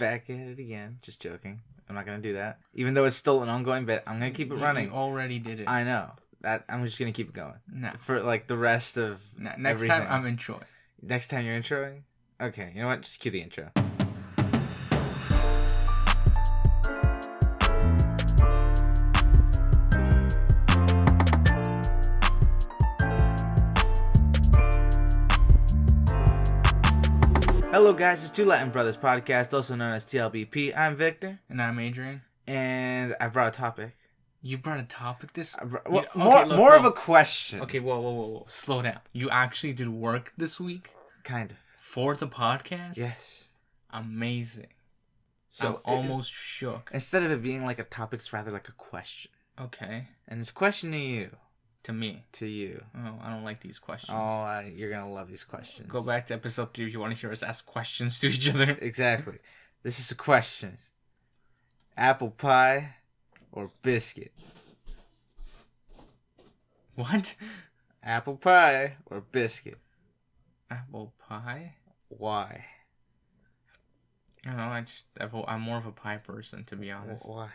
back at it again. Just joking. I'm not gonna do that. Even though it's still an ongoing bit, I'm gonna keep it running. You already did it. I know. I'm just gonna keep it going. No. For like the rest of next everything. time I'm introing. Next time you're introing? Okay, you know what? Just cue the intro. Hello guys, it's Two Latin Brothers Podcast, also known as T.L.B.P. I'm Victor. And I'm Adrian. And I brought a topic. You brought a topic More of a question. Okay, whoa. Slow down. You actually did work this week? Kind of. For the podcast? Yes. Amazing. So I'm almost shook. Instead of it being like a topic, it's rather like a question. Okay. And it's a question to you. To me. To you. Oh, I don't like these questions. Oh, you're going to love these questions. Go back to episode 3 if you want to hear us ask questions to each other. Exactly. This is a question. Apple pie or biscuit? What? Apple pie or biscuit? Apple pie? Why? I don't know. I'm more of a pie person, to be honest. Why?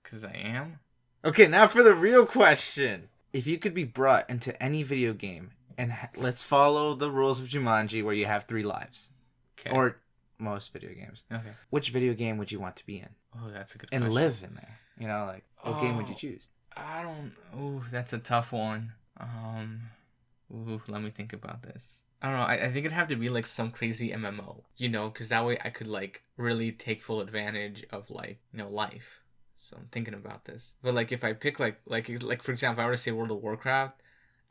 Because I am. Okay, now for the real question. If you could be brought into any video game, and let's follow the rules of Jumanji where you have 3 lives. Okay. Or most video games. Okay. Which video game would you want to be in? Oh, that's a good question. And live in there. You know, like, what game would you choose? That's a tough one. Let me think about this. I don't know. I think it'd have to be like some crazy MMO, you know, because that way I could like really take full advantage of like, you know, life. So I'm thinking about this. But like if I pick like for example, if I were to say World of Warcraft,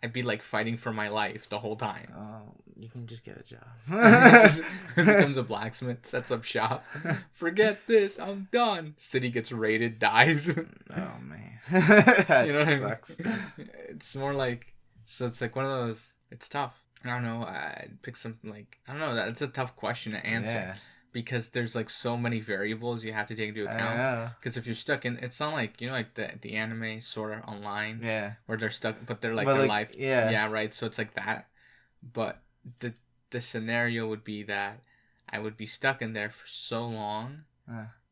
I'd be like fighting for my life the whole time. Oh, you can just get a job. Becomes a blacksmith, sets up shop. Forget this, I'm done. City gets raided, dies. Oh man, that you know sucks. I mean? It's more like, so it's like one of those. It's tough. I don't know. I'd pick something like, I don't know. That's a tough question to answer. Yeah. Because there's like so many variables you have to take into account. Because if you're stuck in, it's not like, you know, like the anime Sword Art Online. Yeah. Where they're stuck, but they're like their life. Yeah. Yeah, right. So it's like that. But the scenario would be that I would be stuck in there for so long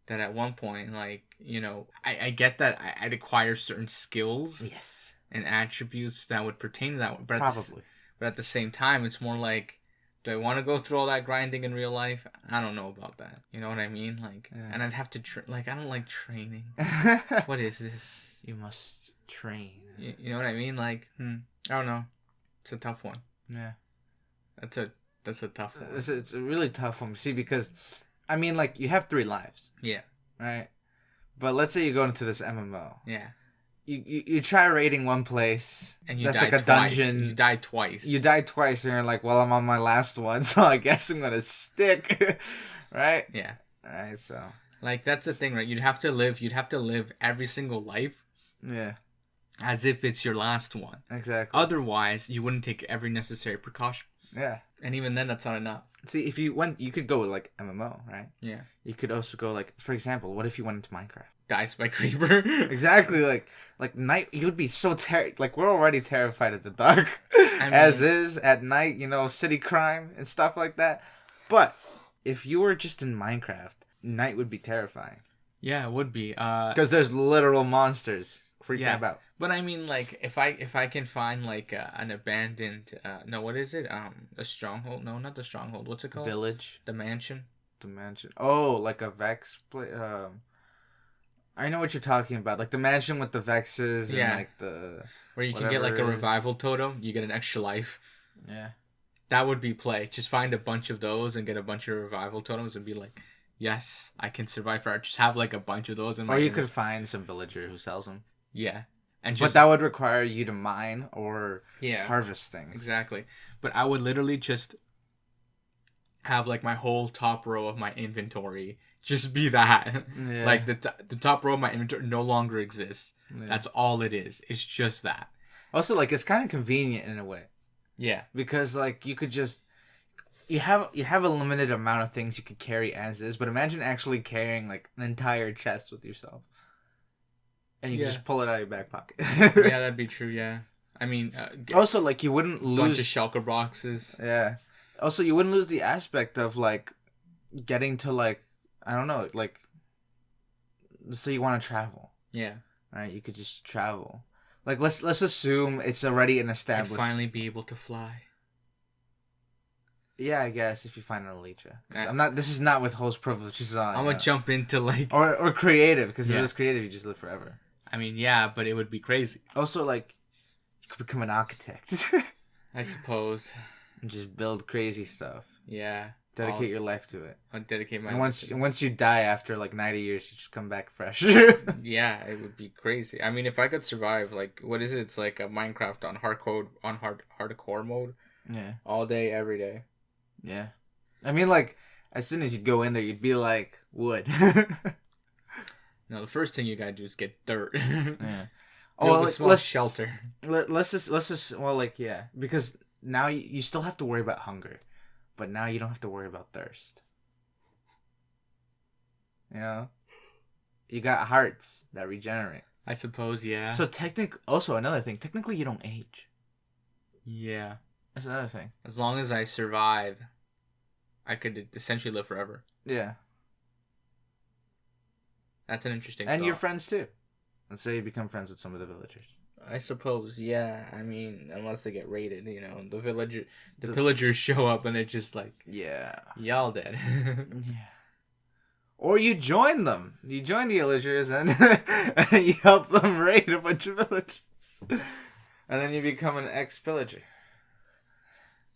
that at one point, like, you know, I get that I'd acquire certain skills. Yes. And attributes that would pertain to that. But probably. But at the same time, it's more like, do I want to go through all that grinding in real life? I don't know about that. You know what I mean? Like, and I'd have to I don't like training. What is this? You must train. You know what I mean? Like, I don't know. It's a tough one. Yeah. That's a tough one. It's a really tough one. See, because, I mean, like, you have 3 lives. Yeah. Right? But let's say you go into this MMO. Yeah. You try raiding one place, and you that's die like a twice. dungeon. You die twice. You die twice, and you're like, well, I'm on my last one, so I guess I'm gonna stick, right? Yeah. All right, so like that's the thing, right? You'd have to live every single life. Yeah. As if it's your last one. Exactly. Otherwise, you wouldn't take every necessary precaution. Yeah. And even then, that's not enough. See, if you went, you could go with like MMO, right? Yeah. You could also go like, for example, what if you went into Minecraft? Dies by creeper. Exactly, like night. You would be so like we're already terrified of the dark, I mean, as is at night. You know, city crime and stuff like that. But if you were just in Minecraft, night would be terrifying. Yeah, it would be. Because there's literal monsters freaking about. But I mean, like, if I can find like an abandoned, no, what is it? A stronghold? No, not the stronghold. What's it called? Village. The mansion. The mansion. Oh, like a Vex place. I know what you're talking about. Like the mansion with the Vexes and like the... Where you can get like a revival totem. You get an extra life. Yeah. That would be play. Just find a bunch of those and get a bunch of revival totems and be like, yes, I can survive forever. Just have like a bunch of those. Or you could find some villager who sells them. Yeah. And but that would require you to mine or harvest things. Exactly. But I would literally just have like my whole top row of my inventory just be that. Yeah. Like the top row of my inventory no longer exists. Yeah. That's all it is. It's just that. Also, like, it's kind of convenient in a way. Yeah. Because like you could just you have a limited amount of things you could carry as is, but imagine actually carrying like an entire chest with yourself. And you can just pull it out of your back pocket. Yeah, that'd be true, yeah. I mean... also, like, you wouldn't lose... A bunch of shulker boxes. Yeah. Also, you wouldn't lose the aspect of, like, getting to, like... I don't know, like, let's say you want to travel. Yeah. Right? You could just travel. Like, let's assume it's already an established... I'd finally be able to fly. Yeah, I guess, if you find an Elytra. I'm not... This is not with host privileges on. I'm gonna jump into, like... Or creative, because if it was creative, you just live forever. I mean, yeah, but it would be crazy. Also, like, you could become an architect. I suppose. And just build crazy stuff. Yeah. Dedicate your life to it. I'll dedicate my life to it. And once you die after, like, 90 years, you just come back fresh. Yeah, it would be crazy. I mean, if I could survive, like, what is it? It's like a Minecraft on hardcore mode. Yeah. All day, every day. Yeah. I mean, like, as soon as you go in there, you'd be like, wood. No, the first thing you gotta do is get dirt. Yeah. Let's shelter. Let's just, well, like, yeah. Because now you still have to worry about hunger. But now you don't have to worry about thirst. You know? You got hearts that regenerate. I suppose, yeah. So also another thing, technically you don't age. Yeah. That's another thing. As long as I survive, I could essentially live forever. Yeah. That's an interesting And thought. your friends too. Let's say you become friends with some of the villagers. I suppose, yeah. I mean, unless they get raided, you know, the pillagers show up and it's just like, yeah, y'all dead. Yeah. Or you join them. You join the villagers and you help them raid a bunch of villages. And then you become an ex-pillager.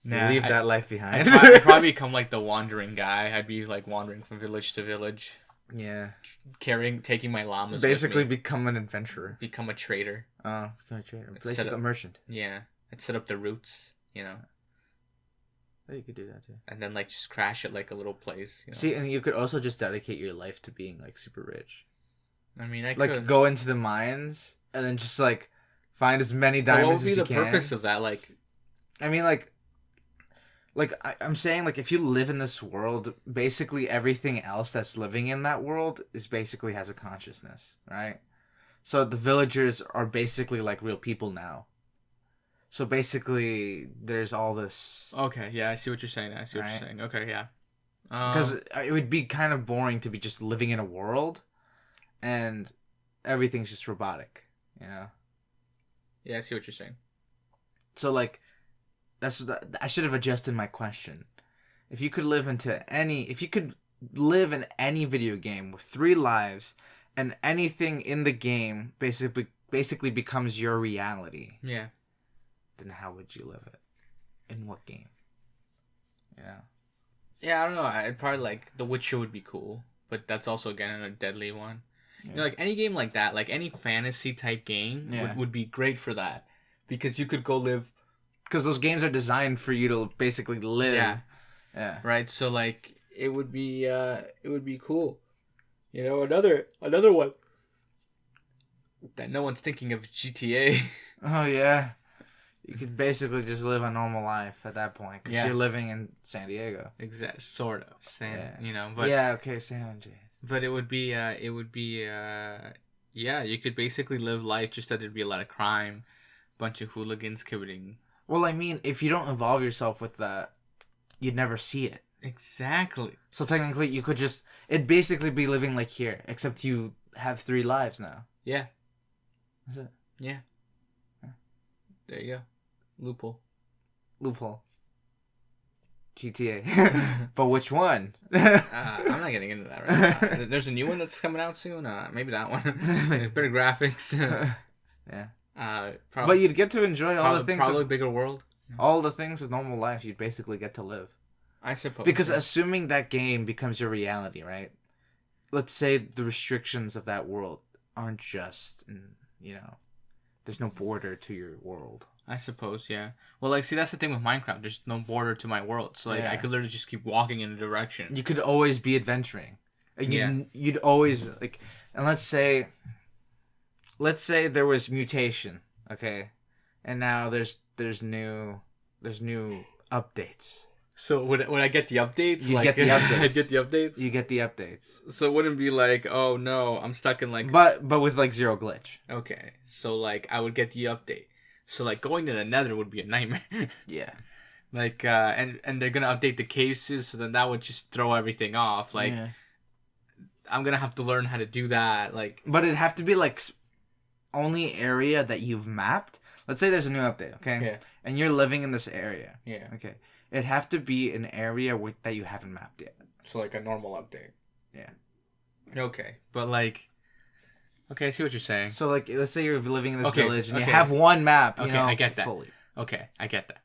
Nah, leave that life behind. I'd probably become like the wandering guy. I'd be like wandering from village to village. Yeah. Taking my llamas basically with me. Become an adventurer. Become a trader. Oh, become a trader. Basically a merchant. Yeah. I'd set up the routes, you know. Oh, you could do that too. And then like just crash at like a little place. You know? See, and you could also just dedicate your life to being like super rich. I mean, I like could go into the mines and then just like find as many diamonds as you can. What would be the purpose of that? Like, I mean, I'm saying, like, if you live in this world, basically everything else that's living in that world is basically has a consciousness, right? So the villagers are basically like real people now. So basically, there's all this. Okay, yeah, I see what you're saying. You're saying. Okay, yeah. Because it would be kind of boring to be just living in a world, and everything's just robotic, you know? Yeah, I see what you're saying. So like. I should have adjusted my question. If you could live in any video game with 3 lives, and anything in the game basically becomes your reality. Yeah. Then how would you live it? In what game? Yeah. Yeah, I don't know. I'd probably like The Witcher would be cool, but that's also again a deadly one. Yeah. You know, like any game like that, like any fantasy type game would be great for that, because you could go live. Because those games are designed for you to basically live. Yeah. Right. So like it would be cool. You know, another one that no one's thinking of is GTA. Oh yeah. You could basically just live a normal life at that point because you're living in San Diego. Exactly. Sort of. You know, but San Andreas. But it would be you could basically live life just that there'd be a lot of crime, bunch of hooligans committing. Well, I mean, if you don't involve yourself with that, you'd never see it. Exactly. So technically, you could it'd basically be living like here, except you have 3 lives now. Yeah. That's it. Yeah. There you go. Loophole. GTA. But which one? I'm not getting into that right now. There's a new one that's coming out soon. Maybe that one. There's better graphics. Yeah. Probably, but you'd get to enjoy all the things. Probably a bigger world. All the things of normal life, you'd basically get to live. I suppose. Because assuming that game becomes your reality, right? Let's say the restrictions of that world aren't just, there's no border to your world. I suppose, yeah. Well, like, see, that's the thing with Minecraft. There's no border to my world. So, like, I could literally just keep walking in a direction. You could always be adventuring. You'd always, like, and let's say there was mutation, okay? And now there's new updates. So would I get the updates? You get the updates. I get the updates? You get the updates. So it wouldn't be like, oh no, I'm stuck in like... But with like 0 glitch. Okay. So like I would get the update. So like going to the Nether would be a nightmare. Yeah. Like and they're gonna update the cases, so then that would just throw everything off. Like I'm gonna have to learn how to do that. Like, but it'd have to be like only area that you've mapped. Let's say there's a new update, okay? Yeah. And you're living in this area. Yeah. Okay. It'd have to be an area that you haven't mapped yet. So like a normal update. Yeah. Okay, but like, okay, I see what you're saying. So like, let's say you're living in this village and you okay. have one map. You know, I get that. Fully. Okay, I get that.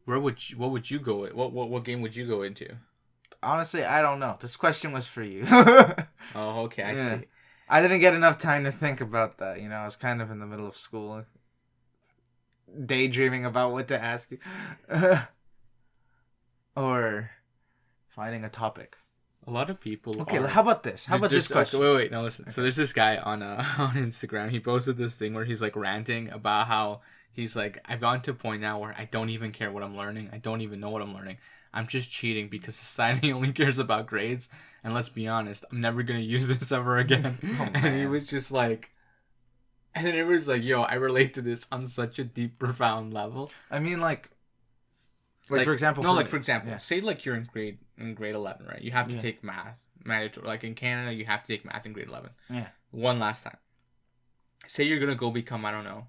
What would you go? What game would you go into? Honestly, I don't know. This question was for you. Oh, okay, I see. I didn't get enough time to think about that. You know, I was kind of in the middle of school, daydreaming about what to ask you, or finding a topic. A lot of people. Okay, how about this? How about this question? Okay, wait, no, listen. Okay. So there's this guy on on Instagram. He posted this thing where he's like ranting about how he's like, I've gotten to a point now where I don't even care what I'm learning. I don't even know what I'm learning. I'm just cheating because society only cares about grades. And let's be honest, I'm never gonna use this ever again. Oh, and he was just like, and then it was like, yo, I relate to this on such a deep, profound level. I mean, like for example, say like you're in grade 11, right? You have to take math, mandatory. Like in Canada, you have to take math in grade 11. Yeah. One last time. Say you're gonna go become, I don't know,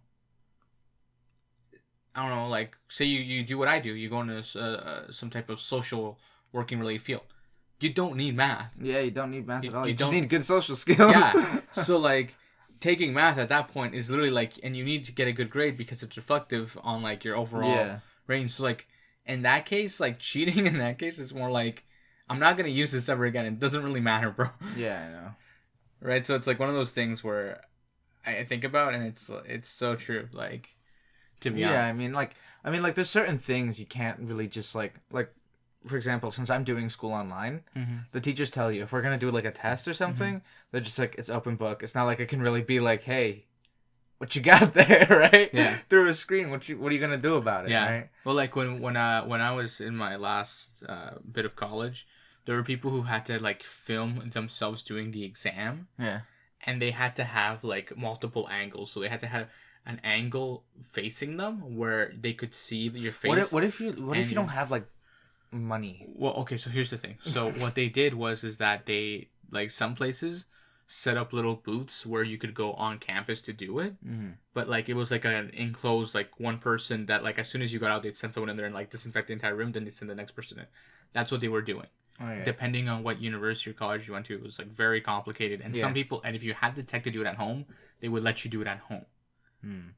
like say you do what I do. You go into some type of social working related field. You don't need math. Yeah, you don't need math at all. You just need good social skills. Yeah. So like, taking math at that point is literally like, and you need to get a good grade because it's reflective on like your overall range. So like, in that case, like cheating in that case is more like, I'm not gonna use this ever again. It doesn't really matter, bro. Yeah, I know. Right. So it's like one of those things where I think about, and it's so true. Like, to be honest. Yeah, I mean, like there's certain things you can't really just like. For example, since I'm doing school online, the teachers tell you if we're gonna do like a test or something, they're just like, it's open book. It's not like it can really be like, hey, what you got there, right? Yeah. Through a screen, what are you gonna do about it? Yeah. Right? Well, like when I was in my last bit of college, there were people who had to like film themselves doing the exam. Yeah. And they had to have like multiple angles, so they had to have an angle facing them where they could see your face. What if you don't have like money? Well, okay, so here's the thing. So what they did is that they, like, some places set up little booths where you could go on campus to do it, but like it was like an enclosed, like one person that like as soon as you got out they'd send someone in there and like disinfect the entire room, then they'd send the next person in. That's what they were doing. Oh, yeah. Depending on what university or college you went to, it was like very complicated. And some people, and if you had the tech to do it at home, they would let you do it at home.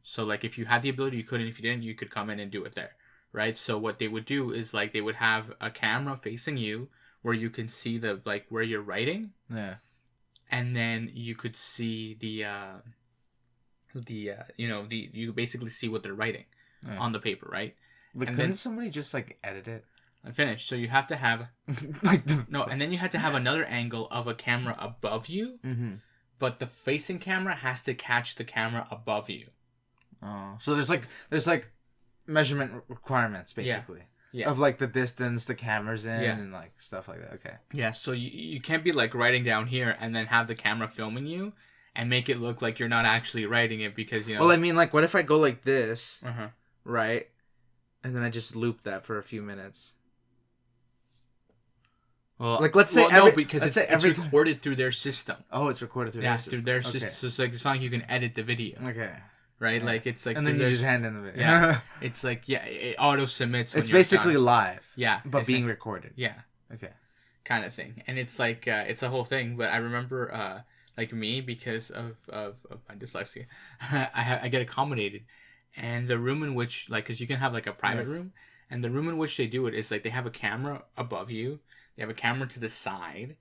So like if you had the ability, you could, and if you didn't, you could come in and do it there. Right? So what they would do is like they would have a camera facing you where you can see the like where you're writing. Yeah. And then you could see you basically see what they're writing on the paper, right? But and couldn't somebody just like edit it? I finished. So you have to have and then you have to have another angle of a camera above you. But the facing camera has to catch the camera above you. Oh. So there's like measurement requirements basically. Yeah. Of like the distance the camera's in and like stuff like that. Okay. Yeah, so you can't be like writing down here and then have the camera filming you and make it look like you're not actually writing it because, you know. Well, I mean, like, what if I go like this, right? And then I just loop that for a few minutes. Well, like let's say because it's recorded through their system. Oh, it's recorded through their system. Through their system. So it's like it's not like you can edit the video. Okay. Right, like it's like, and then you just hand in the video. Yeah, it's like it auto submits. It's basically live. Yeah, but being recorded. Yeah. Okay. Kind of thing, and it's like it's a whole thing. But I remember, like me, because of my dyslexia, I get accommodated, and the room in which because you can have like a private room, and the room in which they do it is like they have a camera above you, they have a camera to the side.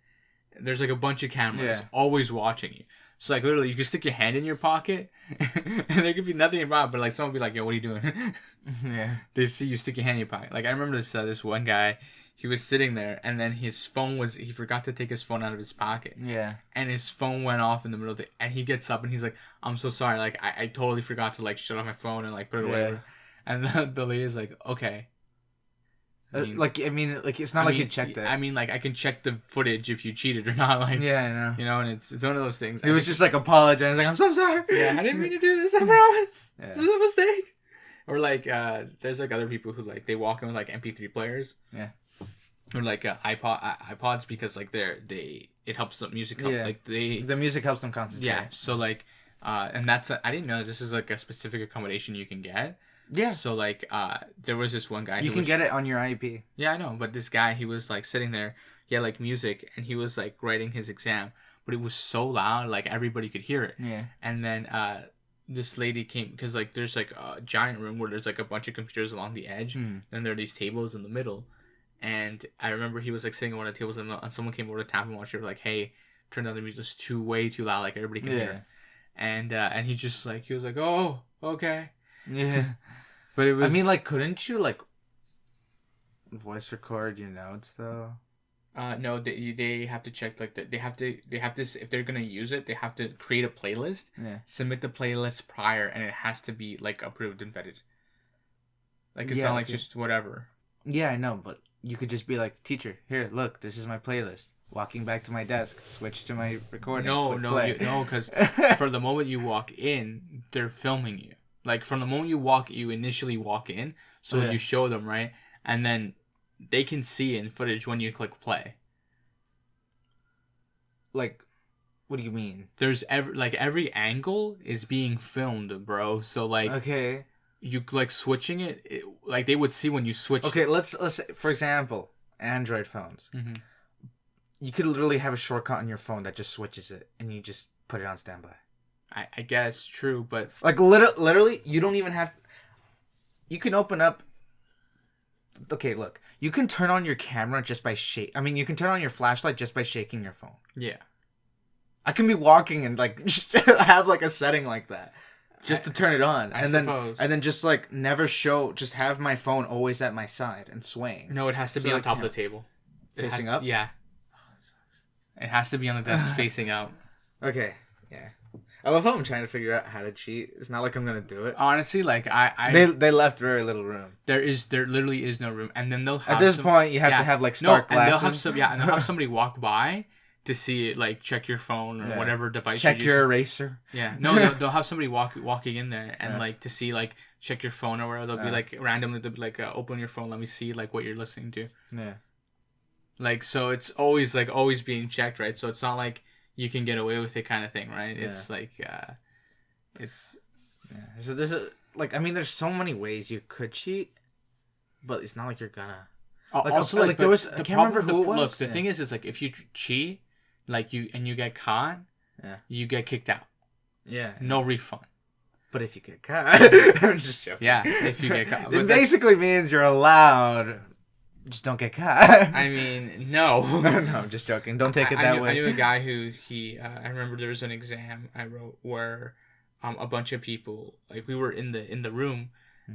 There's like a bunch of cameras always watching you. So, like, literally, you can stick your hand in your pocket, and there could be nothing about, but, like, someone would be like, yo, what are you doing? Yeah. They see you stick your hand in your pocket. Like, I remember this one guy, he was sitting there, and then his phone he forgot to take his phone out of his pocket. Yeah. And his phone went off in the middle of the day, and he gets up, and he's like, I'm so sorry, like, I totally forgot to, like, shut off my phone and, like, put it away. And the lady's like, okay. It's not like you checked it. I mean, like, I can check the footage if you cheated or not. Like, yeah, I know. You know, and it's one of those things. It was just like apologizing, like, I'm so sorry. Yeah, I didn't mean to do this. I promise. This is a mistake. Or like, there's like other people who like they walk in with like MP3 players. Yeah. or like iPods because like it helps the music like the music helps them concentrate. Yeah, so like and that's I didn't know this is like a specific accommodation you can get. Yeah. So like there was this one guy you can get it on your IEP. Yeah, I know, but this guy, he was like sitting there, he had like music and he was like writing his exam, but it was so loud like everybody could hear it. Yeah. And then this lady came because like there's like a giant room where there's like a bunch of computers along the edge, and there are these tables in the middle. And I remember he was like sitting on one of the tables, and someone came over to tap him while she was like, "Hey, turn down the music. It's way too loud. Like everybody can hear." And he just like he was like, "Oh, okay." Yeah, but it was. I mean, like, couldn't you like voice record your notes though? No, they have to check like they have to if they're gonna use it, they have to create a playlist. Yeah. Submit the playlist prior, and it has to be like approved and vetted. Like it's not like just whatever. Yeah, I know, but you could just be like, teacher, here, look, this is my playlist. Walking back to my desk, switch to my recording. No, because for the moment you walk in, they're filming you. Like from the moment you initially walk in, so you show them, right? And then they can see in footage when you click play. Like, what do you mean? There's every angle is being filmed, bro. So like, okay, you like switching it, like they would see when you switch. Okay, let's say, for example, Android phones. Mm-hmm. You could literally have a shortcut on your phone that just switches it, and you just put it on standby. I guess true, but like literally, you don't even have. You can open up. Okay, look. You can turn on your camera just by you can turn on your flashlight just by shaking your phone. Yeah. I can be walking and like just have like a setting like that, just to turn it on, and then just like never show. Just have my phone always at my side and swaying. No, it has to be on top of the table, facing up. Yeah. It has to be on the desk facing out. Okay. Yeah. I love how I'm trying to figure out how to cheat. It's not like I'm gonna do it. Honestly, like they left very little room. There literally is no room, and then they'll have at this point you have to have like stark glasses. And they'll have somebody walk by to see it, like check your phone or whatever device. Check your eraser. Yeah, no, they'll have somebody walking in there and like to see like check your phone or whatever. They'll be like randomly they'll be like open your phone, let me see like what you're listening to. Yeah. Like so, it's always being checked, right? So it's not like you can get away with it kind of thing, right? Yeah. It's like, it's... Yeah. So there's I mean, there's so many ways you could cheat, but it's not like you're gonna... Like, also, like, there was... I can't remember who it was. Look, the thing is like, if you cheat, like, and you get caught, you get kicked out. Yeah. No refund. But if you get caught... I'm just joking. Yeah, if you get caught. It basically means you're allowed... Just don't get caught. I mean, no. No, I'm just joking. Don't take it that way. I knew a guy who I remember there was an exam I wrote where a bunch of people, like we were in the room,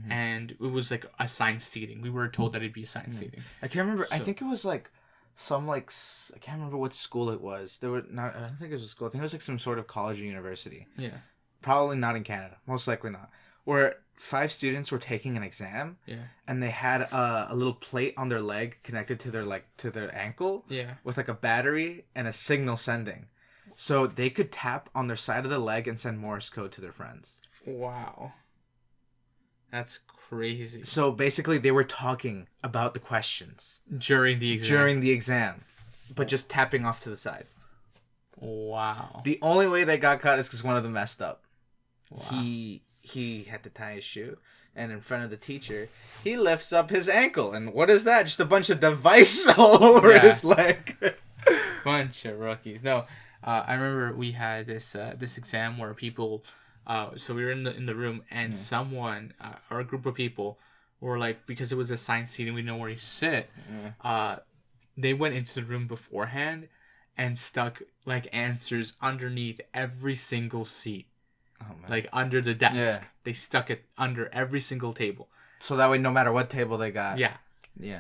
and it was like assigned seating. We were told that it'd be assigned seating. I can't remember. So, I think it was like some I can't remember what school it was. I don't think it was a school. I think it was like some sort of college or university. Yeah. Probably not in Canada. Most likely not. Where 5 students were taking an exam, and they had a little plate on their leg connected to their ankle, with like a battery and a signal sending, so they could tap on their side of the leg and send Morse code to their friends. Wow, that's crazy. So basically, they were talking about the questions during the exam, but just tapping off to the side. Wow. The only way they got caught is because one of them messed up. Wow. He had to tie his shoe, and in front of the teacher, he lifts up his ankle, and what is that? Just a bunch of device all over his leg. Bunch of rookies. No, I remember we had this exam where people, so we were in the room, and someone or a group of people were like, because it was assigned seating, we know where you sit. They went into the room beforehand and stuck like answers underneath every single seat. Oh, like under the desk. They stuck it under every single table. So that way no matter what table they got. Yeah.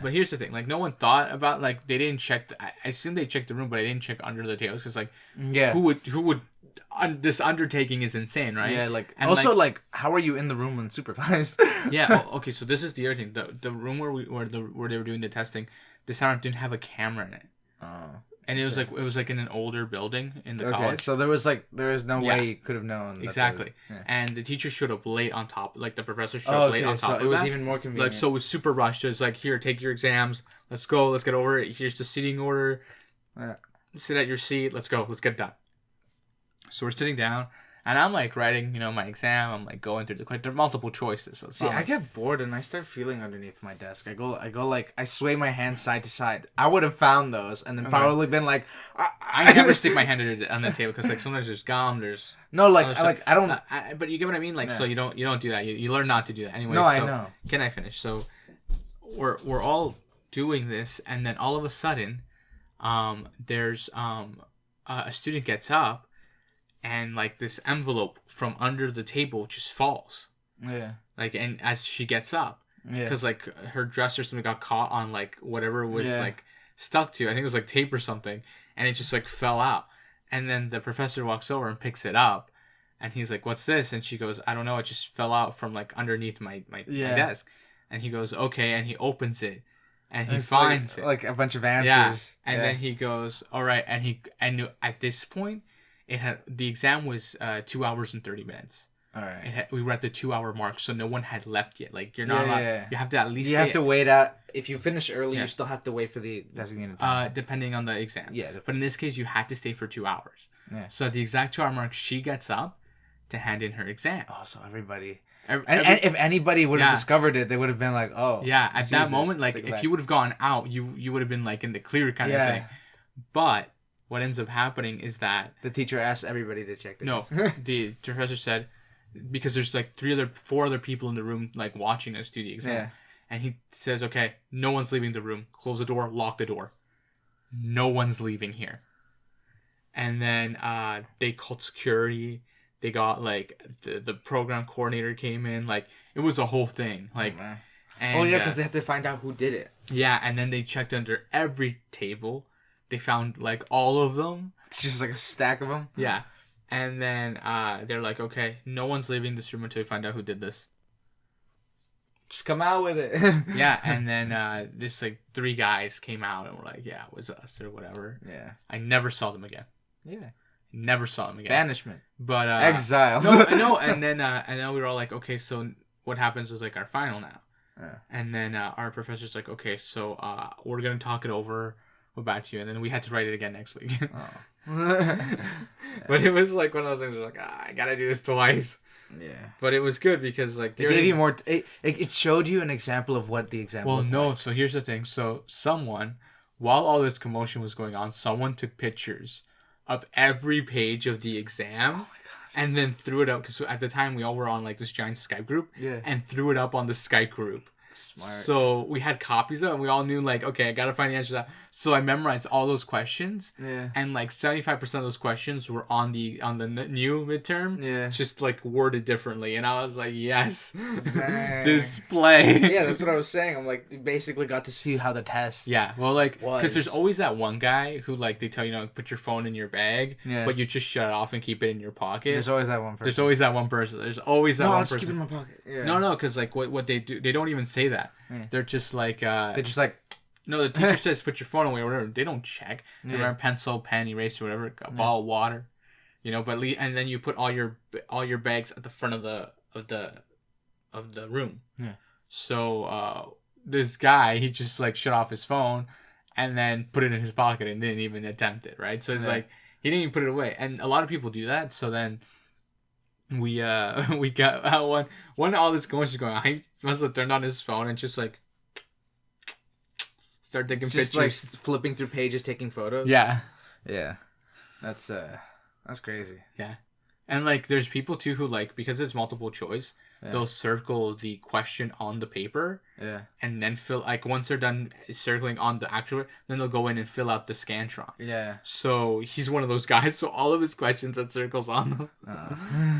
But here's the thing. Like no one thought about like they didn't check. I assume they checked the room, but they didn't check under the tables because like who would this undertaking is insane, right? Yeah. Like and also like how are you in the room unsupervised? Okay. So this is the other thing. The room where they were doing the testing, this time didn't have a camera in it. Oh. And it was like in an older building in the college. So there was no way you could have known. Exactly. And the teacher showed up late on top. Like the professor showed up late on top. So it was even more convenient. Like so, it was super rushed. It was like, here, take your exams. Let's go. Let's get over it. Here's the seating order. Sit at your seat. Let's go. Let's get it done. So we're sitting down. And I'm like writing, my exam. I'm like going through there are multiple choices. So I get bored and I start feeling underneath my desk. I go like I sway my hands side to side. I would have found those and then probably been like, I never stick my hand on the table because like sometimes there's gum, there's no like I don't. But you get what I mean. Like so you don't do that. You learn not to do that anyway. No, I know. Can I finish? So we're all doing this, and then all of a sudden, there's a student gets up. And like this envelope from under the table just falls. Yeah. Like and as she gets up, because like her dress or something got caught on like whatever was like stuck to. I think it was like tape or something, and it just like fell out. And then the professor walks over and picks it up, and he's like, "What's this?" And she goes, "I don't know. It just fell out from like underneath my desk." And he goes, "Okay," and he opens it. And he finds like a bunch of answers. Yeah. And then he goes, "All right." And at this point. The exam was 2 hours and 30 minutes. All right. We were at the 2-hour mark, so no one had left yet. Like you're not allowed. Yeah. You have to at least. You have to wait out. If you finish early, you still have to wait for the designated time. Depending on the exam. Yeah. But in this case, you had to stay for 2 hours. Yeah. So at the exact 2-hour mark, she gets up to hand in her exam. Oh, so everybody. And if anybody would have discovered it, they would have been like, "Oh." Yeah. At that moment, like if you would have gone out, you would have been like in the clear kind of thing. But. What ends up happening is that the teacher asks everybody to check their the professor said because there's like 4 other people in the room like watching us do the exam, and he says, "Okay, no one's leaving the room. Close the door. Lock the door. No one's leaving here." And then they called security. They got like the program coordinator came in. Like it was a whole thing. Like, because they have to find out who did it. Yeah, and then they checked under every table. They found like all of them. It's just like a stack of them. Yeah. And then they're like, okay, no one's leaving this room until we find out who did this. Just come out with it. Yeah. And then this like 3 guys came out and were like, yeah, it was us or whatever. Yeah. I never saw them again. Yeah. Never saw them again. Banishment. But exile. No. And then we were all like, okay, so what happens was like our final now. Yeah. And then our professor's like, okay, so we're gonna talk it over. About you, and then we had to write it again next week. But it was like one of those things. Like I gotta do this twice. Yeah. But it was good because like it gave you more. It showed you an example of what the exam. Well, no. Like. So here's the thing. So someone, while all this commotion was going on, someone took pictures of every page of the exam. Oh my gosh. And then threw it up because at the time we all were on like this giant Skype group. Yeah. And threw it up on the Skype group. Smart. So we had copies of it and we all knew like, okay, I gotta find the answer to that. So I memorized all those questions. Yeah. And like 75% of those questions were on the new midterm. Yeah. Just like worded differently. And I was like, yes. Display. Yeah, that's what I was saying. I'm like, you basically got to see how the test. Yeah. Well, like, because there's always that one guy who like they tell you, put your phone in your bag, but you just shut it off and keep it in your pocket. There's always that one person. There's always that one person. I'll just keep it in my pocket. Yeah. No, because like what they do, they don't even say that. Yeah. They're just like they're just like no, the teacher says put your phone away or whatever. They don't check. They wear a pencil, pen, eraser, whatever, a bottle of water, but and then you put all your bags at the front of the room. Yeah. So this guy, he just like shut off his phone and then put it in his pocket and didn't even attempt it, right? So it's like he didn't even put it away. And a lot of people do that. So then we got when all this commotion going on, he must have turned on his phone and just like start taking pictures, like flipping through pages, taking photos. Yeah. That's crazy. Yeah. And like there's people too who like, because it's multiple choice, they'll circle the question on the paper. Yeah. And then fill, like once they're done circling on the actual, then they'll go in and fill out the Scantron. Yeah. So he's one of those guys. So all of his questions had circles on them.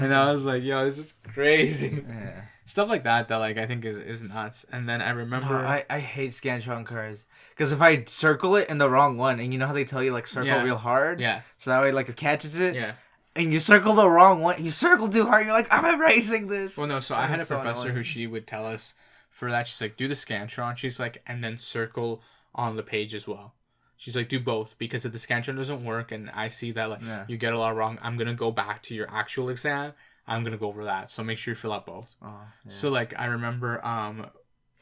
And I was like, yo, this is crazy. Yeah. Stuff like that like I think is nuts. And then I remember I hate Scantron cards. Because if I circle it in the wrong one, and you know how they tell you like circle real hard? Yeah. So that way like it catches it? Yeah. And you circle the wrong one. You circle too hard. You're like, I'm erasing this. Well, no. So I had a professor who she would tell us for that. She's like, do the Scantron. She's like, and then circle on the page as well. She's like, do both, because if the Scantron doesn't work and I see that like you get a lot wrong, I'm gonna go back to your actual exam. I'm gonna go over that. So make sure you fill out both. Oh, yeah. So like I remember I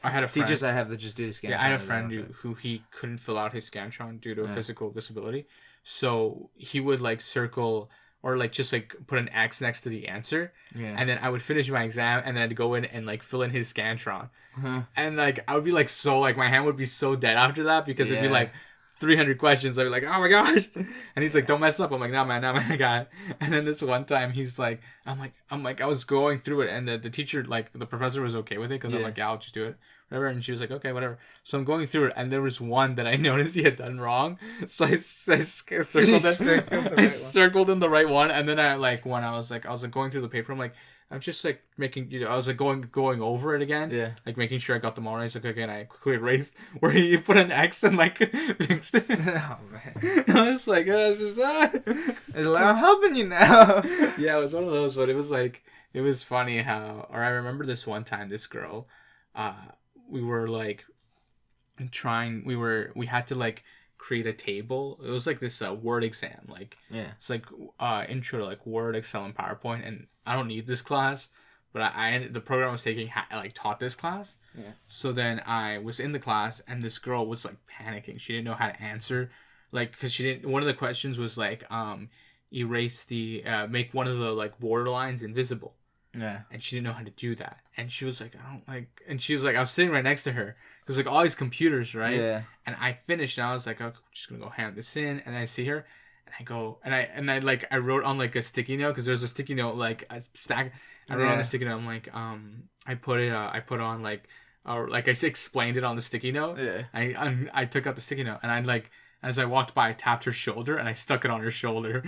had a friend. Teachers I have that just do the Scantron. Yeah, I had a friend who he couldn't fill out his Scantron due to a physical disability. So he would like circle or like just like put an X next to the answer. Yeah. And then I would finish my exam and then I'd go in and like fill in his Scantron. And like I would be like so like my hand would be so dead after that because it'd be like 300 questions. I'd be like, oh my gosh. And he's like, don't mess up. I'm like, nah, man, I got it. And then this one time he's like, I'm like, I was going through it and the teacher, like the professor was okay with it because I'm like, yeah, I'll just do it. Whatever. And she was like, okay, whatever. So I'm going through it and there was one that I noticed he had done wrong. So I circled in the right one. And then I like, when I was like going through the paper, I'm like, I'm just like making, I was like going over it again. Yeah. Like making sure I got them all right. It's like, okay, and I quickly erased where he put an X and like fixed it. Oh, man. I was like, it's just, it's like, I'm helping you now. Yeah, it was one of those, but it was like, it was funny how, or I remember this one time, this girl, we were like we had to like create a table. It was like this Word exam, like it's like intro to like Word, Excel, and PowerPoint. And I don't need this class, but I the program I was taking like taught this class. Yeah. So then I was in the class, and this girl was like panicking. She didn't know how to answer, like because she didn't. One of the questions was like erase the make one of the like borderlines invisible. Yeah. And she didn't know how to do that. And she was like, I don't like, and she was like, I was sitting right next to her. Because like all these computers, right? Yeah. And I finished and I was like, okay, I'm just going to go hand this in. And I see her and I go, and I like, I wrote on like a sticky note, because there's a sticky note, like a stack. I wrote on the sticky note. I'm like, I put on like, or like I explained it on the sticky note. Yeah. I took out the sticky note and I like, as I walked by, I tapped her shoulder and I stuck it on her shoulder.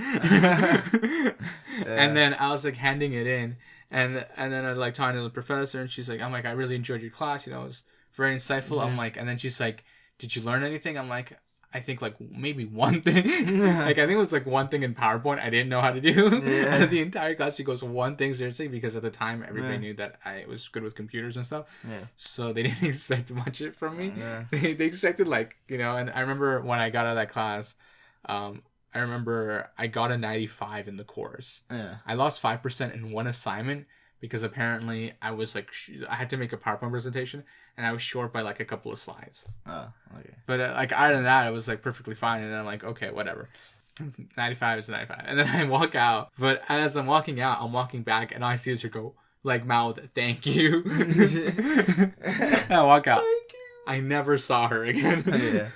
And then I was like handing it in. And then I like talking to the professor, and she's like, I'm like, I really enjoyed your class, you know, it was very insightful. I'm like, and then she's like, did you learn anything? I'm like, I think like maybe one thing. Like I think it was like one thing in PowerPoint I didn't know how to do. Yeah. And the entire class she goes, one thing, seriously, because at the time everybody knew that I was good with computers and stuff. Yeah. So they didn't expect much from me. Yeah. They expected like, you know, and I remember when I got out of that class, I remember I got a 95 in the course. Yeah. I lost 5% in one assignment because apparently I was like, I had to make a PowerPoint presentation and I was short by like a couple of slides. Oh, okay. But like other than that, it was like perfectly fine. And I'm like, okay, whatever. 95 is 95. And then I walk out. But as I'm walking out, I'm walking back and I see her go, like mouth, thank you. And I walk out. Thank you. I never saw her again. Yeah.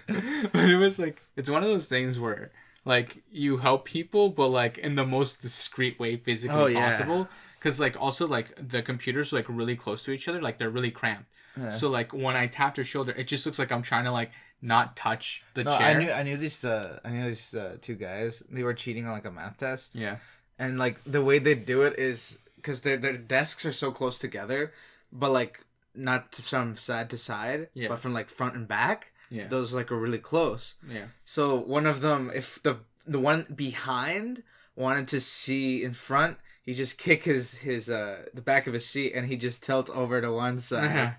But it was like, it's one of those things where like you help people, but like in the most discreet way physically possible. Because like also like the computers are like really close to each other, like they're really cramped. Yeah. So like when I tapped her shoulder, it just looks like I'm trying to like not touch the chair. I knew these two guys. They were cheating on like a math test. Yeah. And like the way they do it is because their desks are so close together, but like not from side to side, but from like front and back. Yeah. Those like are really close. Yeah. So one of them, if the one behind wanted to see in front, he just kick his the back of his seat and he just tilt over to one side.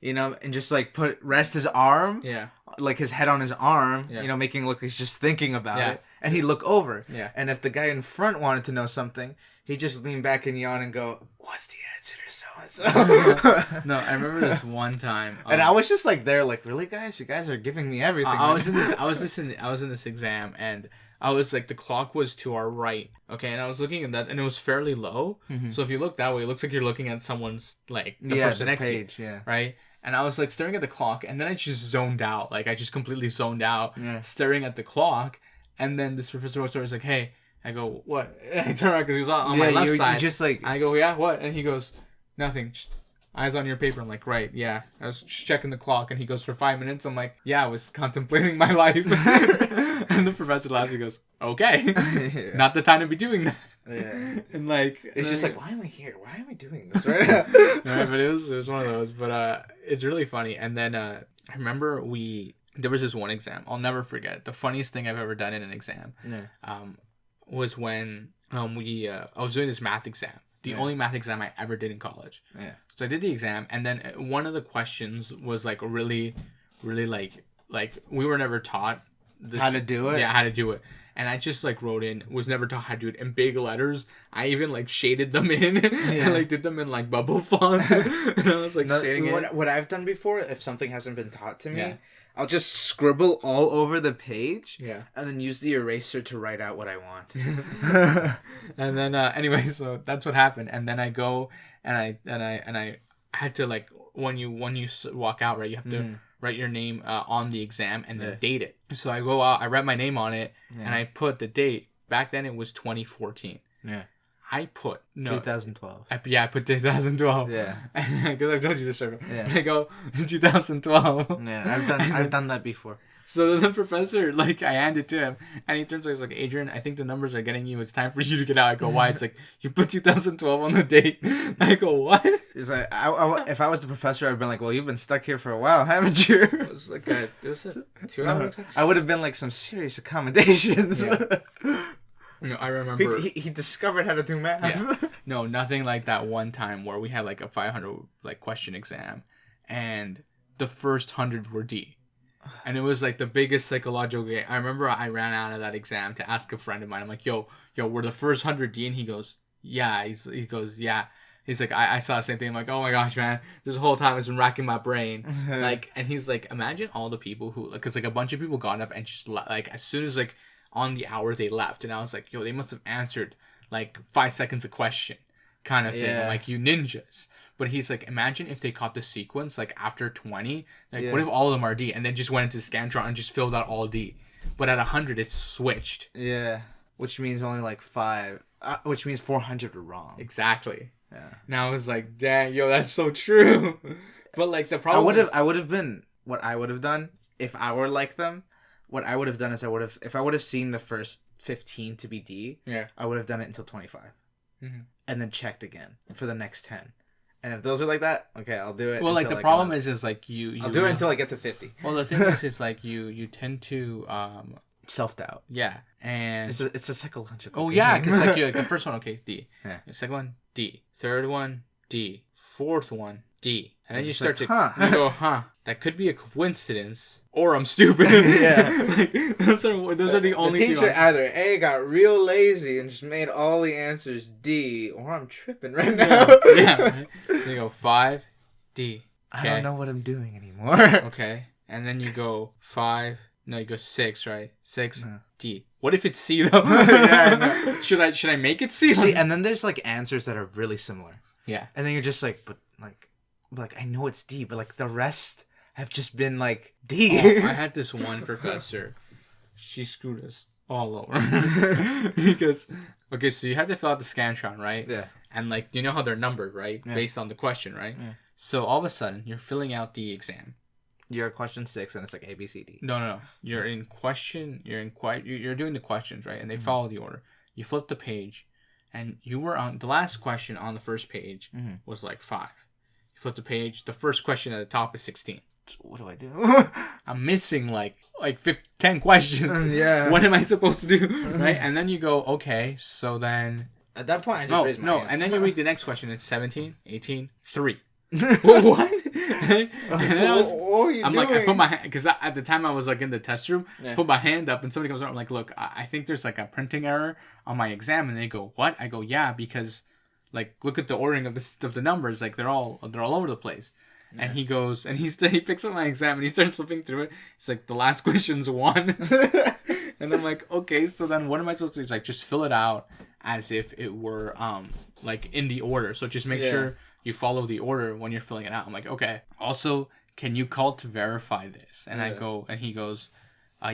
You know, and just like rest his arm. Yeah. Like his head on his arm, you know, making it look like he's just thinking about it. And he'd look over. Yeah. And if the guy in front wanted to know something, he'd just lean back and yawn and go, what's the answer to so-and-so? No, I remember this one time. And I was just like there, like, really, guys? You guys are giving me everything. I was in this exam, and I was like, the clock was to our right, okay? And I was looking at that, and it was fairly low. Mm-hmm. So if you look that way, it looks like you're looking at someone's, like, the person next page, to you, right? And I was like staring at the clock, and then I just zoned out. Like, I just completely zoned out, staring at the clock. And then this professor was like, hey. I go, what? And I turn around because he was on my left side. You just like... I go, yeah, what? And he goes, nothing. Just eyes on your paper. I'm like, right, yeah. I was just checking the clock. And he goes, for 5 minutes. I'm like, yeah, I was contemplating my life. And the the last, he goes, okay, yeah. Not the time to be doing that. Yeah. And like, it's just like, why am I here? Why am I doing this right now? Yeah, but it was one of those. But it's really funny. And then I remember there was this one exam. I'll never forget it. The funniest thing I've ever done in an exam. Yeah. Was when I was doing this math exam. The only math exam I ever did in college. Yeah. So I did the exam, and then one of the questions was like really, really like we were never taught how to do it. Yeah, how to do it. And I just like wrote in, was never taught how to do it in big letters. I even like shaded them in and like did them in like bubble font. And I was like shading it. What I've done before, if something hasn't been taught to me, I'll just scribble all over the page. Yeah. And then use the eraser to write out what I want. And then anyway, so that's what happened. And then I go and I had to like when you walk out, right, you have to write your name on the exam and then date it. So I go out, I write my name on it, and I put the date. Back then it was 2014. Yeah. I put 2012. I put 2012. Yeah. Because I've told you this story. Yeah. I go 2012. Yeah, I've done that before. So the professor, like, I hand it to him, and he turns to me, he's like, Adrian, I think the numbers are getting you. It's time for you to get out. I go, why? It's like, you put 2012 on the date. I go, what? He's like, if I was the professor, I'd been like, well, you've been stuck here for a while, haven't you? It was like a 2-hour exam? I would have been like some serious accommodations. Yeah. No, I remember he discovered how to do math. Yeah. No, nothing like that one time where we had like a 500 like question exam, and the first 100 were D, and it was like the biggest psychological game. I remember I ran out of that exam to ask a friend of mine. I'm like, yo, we're the first 100 D, and he goes, yeah. He goes, yeah. He's like, I saw the same thing. I'm like, oh my gosh, man, this whole time it's been racking my brain. Like, and he's like, imagine all the people who, because like a bunch of people got up and just like as soon as like on the hour they left, and I was like, yo, they must have answered like 5 seconds a question kind of thing. Yeah. Like, you ninjas. But he's like, imagine if they caught the sequence like after 20, like what if all of them are D and then just went into Scantron and just filled out all D, but at 100 it's switched. Yeah, which means only like 5, which means 400 were wrong. Exactly. Yeah. Now I was like, dang, yo, that's so true. But like the problem I would have been, what I would have done if I were like them, what I would have done is if I would have seen the first 15 to be D, I would have done it until 25. Mm-hmm. And then checked again for the next 10. And if those are like that, okay, I'll do it. Well, like the problem is like you I'll do it until I get to 50. Well, the thing is like you tend to self-doubt. Yeah. And it's a psychological game. Yeah, because like the first one, okay, D. Yeah. The second one, D. Third one, D. Fourth one, D. And then you start to you go, that could be a coincidence, or I'm stupid. Yeah. Like, those are the only the teacher either A, got real lazy and just made all the answers D, or I'm tripping right now. Yeah. Right? So you go 5, D. Okay. I don't know what I'm doing anymore. Okay. And then you go 5. No, you go 6, right? 6, D. What if it's C though? Yeah, should I make it C? See, and then there's like answers that are really similar. Yeah. And then you're just like, but like I know it's D, but like the rest have just been like D. Oh, I had this one professor. She screwed us all over. Because, okay, so you have to fill out the Scantron, right? Yeah. And like, you know how they're numbered, right? Yeah. Based on the question, right? Yeah. So all of a sudden, you're filling out the exam. You're at question 6, and it's like A, B, C, D. No. You're in question. You're doing the questions, right? And they follow the order. You flip the page, and you were on the last question on the first page was like 5. You flip the page. The first question at the top is 16. What do I do? I'm missing like 10 questions. Yeah. What am I supposed to do? Right? And then you go, okay, so then at that point I just raised my hand. And then you read the next question. It's 17, 18, 3. What? And then I'm like, I put my hand, because at the time I was like in the test room, put my hand up, and somebody comes up, I'm like, look, I think there's like a printing error on my exam. And they go, what? I go, yeah, because like look at the ordering of the numbers, like they're all over the place. Yeah. And he goes, and he picks up my exam and he starts flipping through it. It's like, the last question's 1. And I'm like, okay, so then what am I supposed to do? It's like, just fill it out as if it were like in the order. So just make sure you follow the order when you're filling it out. I'm like, okay. Also, can you call to verify this? And I go, and he goes,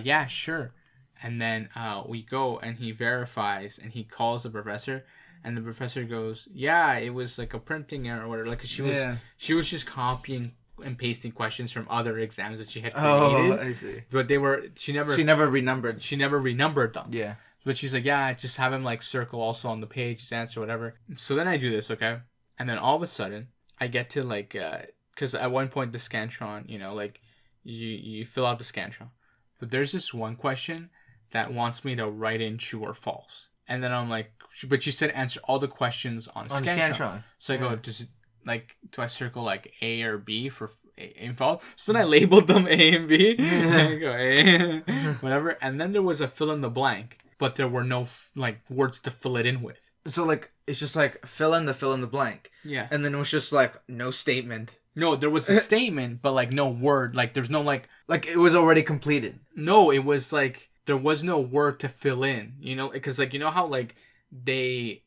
yeah, sure. And then we go, and he verifies, and he calls the professor, and the professor goes, yeah, it was like a printing error or whatever. Like, she was just copying and pasting questions from other exams that she had created. Oh, I see. But she never renumbered. She never renumbered them. Yeah. But she's like, yeah, just have him like circle also on the page, his answer, whatever. So then I do this, okay? And then all of a sudden, I get to like, because at one point the Scantron, you know, like you fill out the Scantron. But there's this one question that wants me to write in true or false. And then I'm like, but you said answer all the questions on Scantron. So I go, do I circle like A or B for info? So then I labeled them A and B. And I go A, whatever. And then there was a fill in the blank, but there were no like words to fill it in with. So like it's just like fill in the blank. Yeah. And then it was just like no statement. No, there was a statement, but like no word. Like there's no like it was already completed. No, it was like there was no word to fill in. You know, because like you know how like they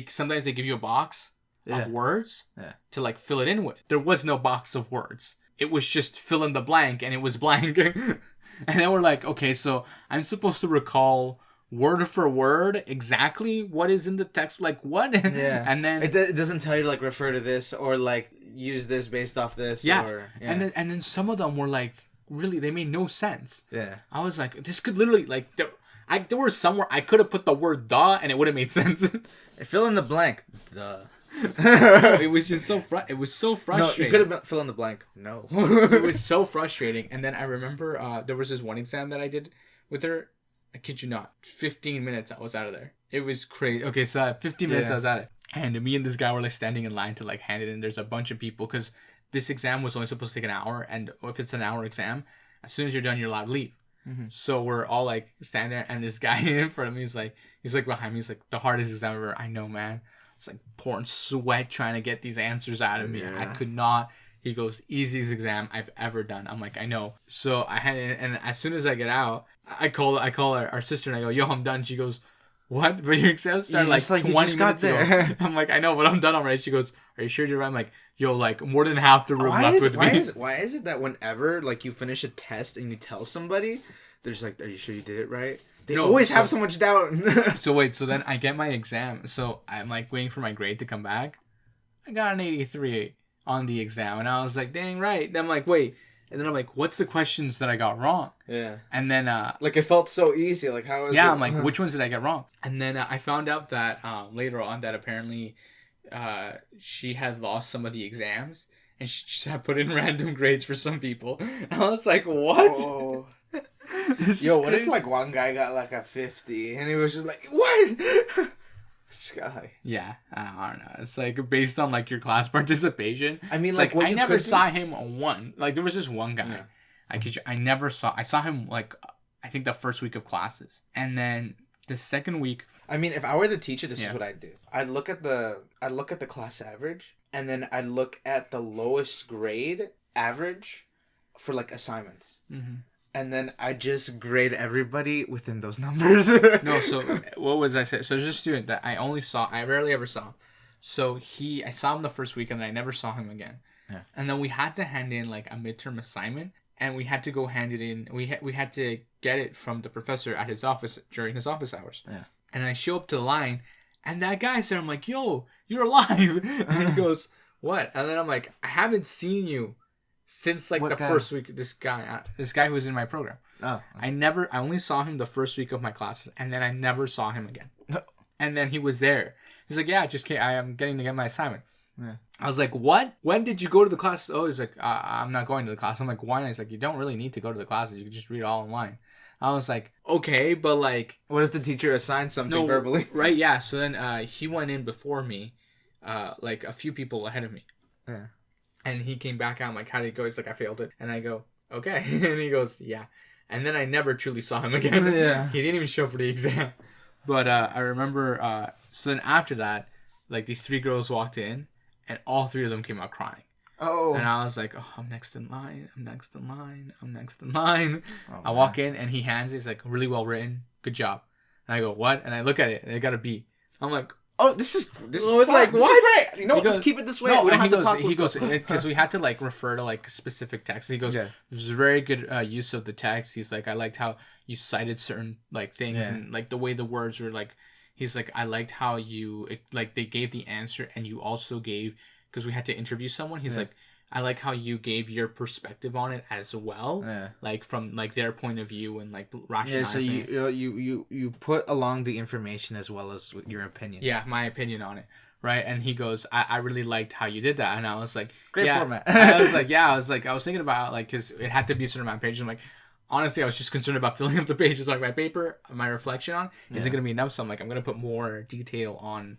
sometimes they give you a box of words to like fill it in with. There was no box of words. It was just fill in the blank, and it was blank. And then we're like, okay, so I'm supposed to recall word for word exactly what is in the text. Like what? Yeah. And then it doesn't tell you to like refer to this or like use this based off this. Yeah. Or, And then some of them were like really they made no sense. Yeah. I was like, this could literally like there was somewhere I could have put the word "the" and it would have made sense. Fill in the blank. The. It was just so it was so frustrating. No, you could have fill in the blank. No. It was so frustrating. And then I remember there was this one exam that I did with her. I kid you not, 15 minutes I was out of there. It was crazy. Okay, so 15 minutes I was out of it. And me and this guy were like standing in line to like hand it in. There's a bunch of people because this exam was only supposed to take an hour, and if it's an hour exam, as soon as you're done, you're allowed to leave. Mm-hmm. So we're all like standing there, and this guy in front of me is like behind me. He's like, the hardest exam ever. I know, man. It's like pouring sweat trying to get these answers out of me. Yeah. I could not. He goes, easiest exam I've ever done. I'm like, I know. So I had it, and as soon as I get out, I call our sister and I go, yo, I'm done. She goes, what? But your exam started like 20 minutes ago. I'm like, I know, but I'm done already. She goes, are you sure you're right? I'm like, yo, like more than half the room left with me. Why is it that whenever like you finish a test and you tell somebody, they're just like, are you sure you did it right? They always have so much doubt. So then I get my exam. So I'm like waiting for my grade to come back. I got an 83 on the exam. And I was like, dang right. Then I'm like, wait. And then I'm like, what's the questions that I got wrong? Yeah. And then... like, it felt so easy. Like, how is it? Yeah, I'm like, which ones did I get wrong? And then I found out that later on that apparently she had lost some of the exams. And she just had put in random grades for some people. And I was like, what? Oh. Yo, what if, like, one guy got, like, a 50? And he was just like, what? This guy. Yeah, I don't know. It's like based on like your class participation. I mean, it's like I never saw him one. Like there was this one guy. Yeah. I saw him like I think the first week of classes, and then the second week. I mean, if I were the teacher, this is what I'd do. I'd look at the class average, and then I'd look at the lowest grade average for like assignments. Mm-hmm. And then I just grade everybody within those numbers. No, so what was I saying? So there's a student that I rarely ever saw. So I saw him the first week and I never saw him again. Yeah. And then we had to hand in like a midterm assignment and we had to go hand it in. We had to get it from the professor at his office during his office hours. Yeah. And I show up to the line and that guy said, I'm like, yo, you're alive. And he goes, what? And then I'm like, I haven't seen you since like the first week. This guy who was in my program. Oh, okay. I only saw him the first week of my classes, and then I never saw him again. And then he was there. He's like, yeah, I am getting to get my assignment. Yeah. I was like, what? When did you go to the class? Oh, he's like, I'm not going to the class. I'm like, why? And he's like, you don't really need to go to the classes. You can just read it all online. I was like, okay, but like, what if the teacher assigned something verbally? Right? Yeah. So then he went in before me, like a few people ahead of me. Yeah. And he came back out. I'm like, how did it go? He's like, I failed it. And I go, okay. And he goes, yeah. And then I never truly saw him again. Yeah. He didn't even show for the exam. But I remember, so then after that, like these 3 girls walked in and all 3 of them came out crying. Oh. And I was like, oh, I'm next in line. I'm next in line. I'm next in line. Oh, I walk in and he hands it. He's like, really well written. Good job. And I go, what? And I look at it and it got a B. I'm like, oh, this is like, what? You know, let's keep it this way. No, we don't have to talk. He goes, because we had to like refer to like specific text. He goes, yeah. There's very good use of the text. He's like, I liked how you cited certain like things and like the way the words were like. He's like, I liked how they gave the answer and you also gave, because we had to interview someone. He's like, I like how you gave your perspective on it as well, like from like their point of view and like rationalizing. Yeah, so you put along the information as well as your opinion. Yeah, my opinion on it, right? And he goes, I really liked how you did that, and I was like, great format. I was like, I was thinking about like because it had to be a certain amount of pages. I'm like, honestly, I was just concerned about filling up the pages like my paper, my reflection on. Is it going to be enough? So I'm like, I'm going to put more detail on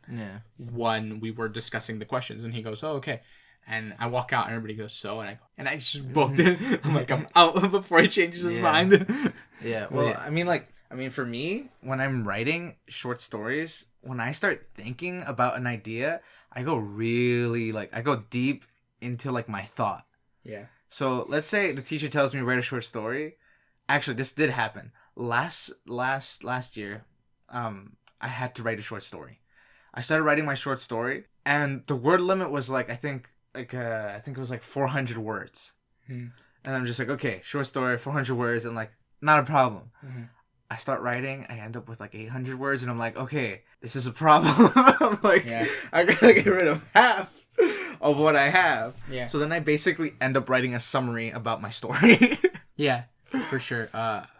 when we were discussing the questions. And he goes, oh, okay. And I walk out and everybody goes, so? And I just booked it. I'm like, I'm out before he changes his mind. Yeah. Well, I mean, for me, when I'm writing short stories, when I start thinking about an idea, I go I go deep into like my thought. Yeah. So let's say the teacher tells me to write a short story. Actually, this did happen. Last year, I had to write a short story. I started writing my short story, and the word limit was like I think it was like 400 words. And I'm just like, okay, short story, 400 words, and like not a problem. I start writing, I end up with like 800 words, and I'm like, okay, this is a problem. I'm like, I gotta get rid of half of what I have. Yeah. So then I basically end up writing a summary about my story. Yeah, for sure.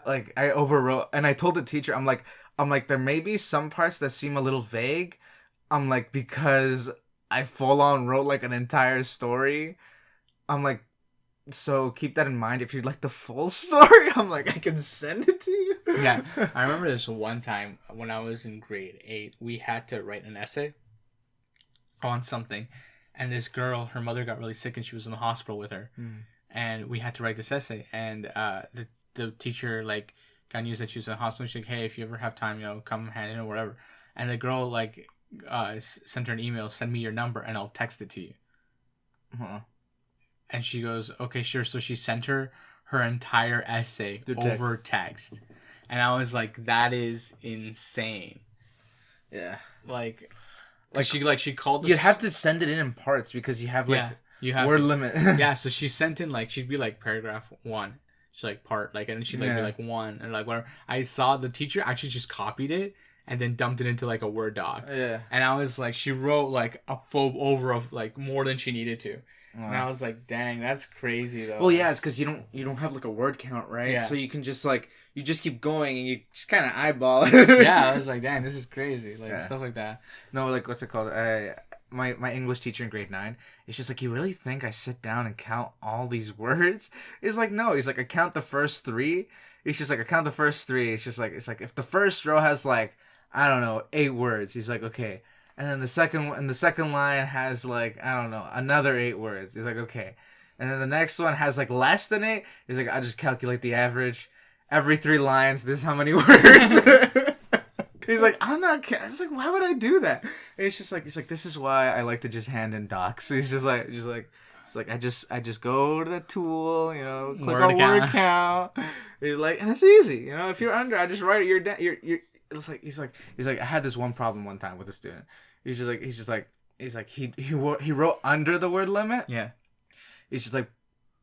Like I overwrote, and I told the teacher, I'm like, there may be some parts that seem a little vague. I'm like, because I full on wrote like an entire story. I'm like, so keep that in mind. If you'd like the full story, I'm like, I can send it to you. Yeah, I remember this one time when I was in grade 8. We had to write an essay on something, and this girl, her mother got really sick, and she was in the hospital with her, and we had to write this essay. And the teacher like got news that she was in the hospital. She's like, hey, if you ever have time, come hand in or whatever. And the girl like sent her an email, send me your number, and I'll text it to you. And she goes, okay, sure. So she sent her entire essay over text. And I was like, that is insane. Yeah. Like she called us. You'd have to send it in parts because you have word limit. Yeah, so she sent in like, she'd be like paragraph 1. She's like part, like, and she'd like be like 1 and like whatever. I saw the teacher actually just copied it and then dumped it into like a Word doc. Yeah. And I was like, she wrote like a full over of like more than she needed to. And I was like, dang, that's crazy though. Well, yeah, it's because you don't have like a word count, right? Yeah. So you can just like, you just keep going and you just kind of eyeball it. Yeah, I was like, dang, this is crazy. Like stuff like that. No, like what's it called? My English teacher in grade 9, it's just like, you really think I sit down and count all these words? It's like, no. He's like, I count the first 3. It's just like, I count the first 3. It's just like, it's like if the first row has like, I don't know, 8 words. He's like, okay. And then the second line has like, I don't know, another 8 words. He's like, okay. And then the next one has like less than 8. He's like, I just calculate the average. Every 3 lines, this is how many words. He's like, I'm not. I was like, why would I do that? And it's just like, he's like, this is why I like to just hand in docs. He's just like, it's like I just go to the tool, click on word count. He's like, and it's easy, if you're under, I just write it. You're. It's like he's like I had this one problem one time with a student. He's like he wrote under the word limit. Yeah. He's just like,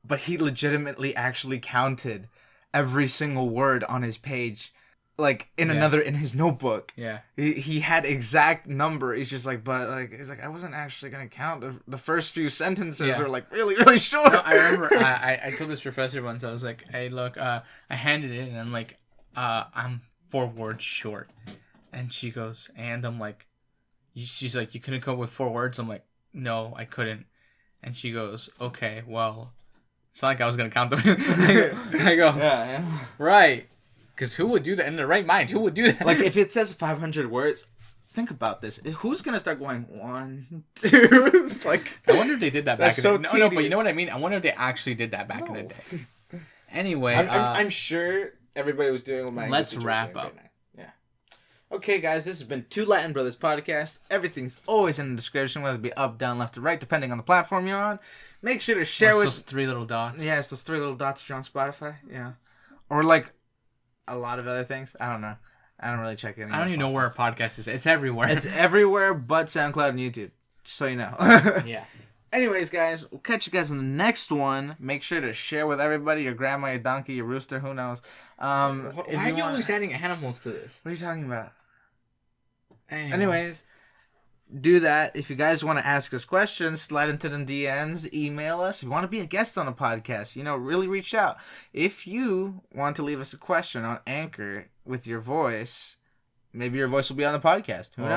but he legitimately actually counted every single word on his page, like in his notebook. Yeah. He had exact number. He's just like, but like he's like, I wasn't actually gonna count the first few sentences are like really really short. No, I remember I told this professor once. I was like, hey, look, I handed it and I'm like, I'm 4 words short. And she goes, and I'm like, she's like, you couldn't come up with 4 words? I'm like, no, I couldn't. And she goes, okay, well, it's not like I was going to count them. I go, yeah. Right. Because who would do that in their right mind? Who would do that? Like, if it says 500 words, think about this. Who's going to start going, 1, 2? Like, I wonder if they did that back in the day. No, but you know what I mean? I wonder if they actually did that back in the day. Anyway. I'm sure everybody was doing what my Let's wrap up. Yeah. Okay, guys, this has been Two Latin Brothers Podcast. Everything's always in the description, whether it be up, down, left, or right, depending on the platform you're on. Make sure to share with... those 3 little dots. Yeah, it's those 3 little dots if you're on Spotify. Yeah. Or, like, a lot of other things. I don't know. I don't really check it. I don't even know where our podcast is. It's everywhere. It's everywhere but SoundCloud and YouTube. Just so you know. Yeah. Anyways, guys, we'll catch you guys in the next one. Make sure to share with everybody, your grandma, your donkey, your rooster, who knows. Why are you always adding animals to this? What are you talking about? Anyways, do that. If you guys want to ask us questions, slide into the DMs, email us. If you want to be a guest on the podcast, really reach out. If you want to leave us a question on Anchor with your voice, maybe your voice will be on the podcast. Who knows?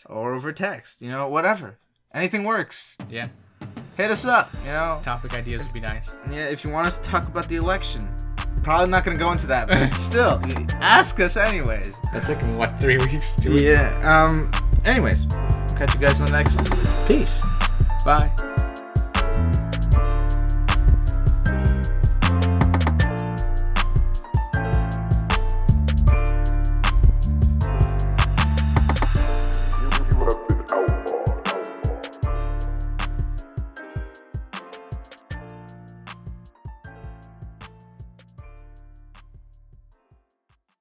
Or over text. Whatever. Anything works. Yeah. Hit us up, Topic ideas would be nice. Yeah, if you want us to talk about the election, probably not gonna go into that, but still, ask us anyways. That's like in what, 3 weeks? 2 weeks? Yeah. Anyways, catch you guys in the next one. Peace. Bye.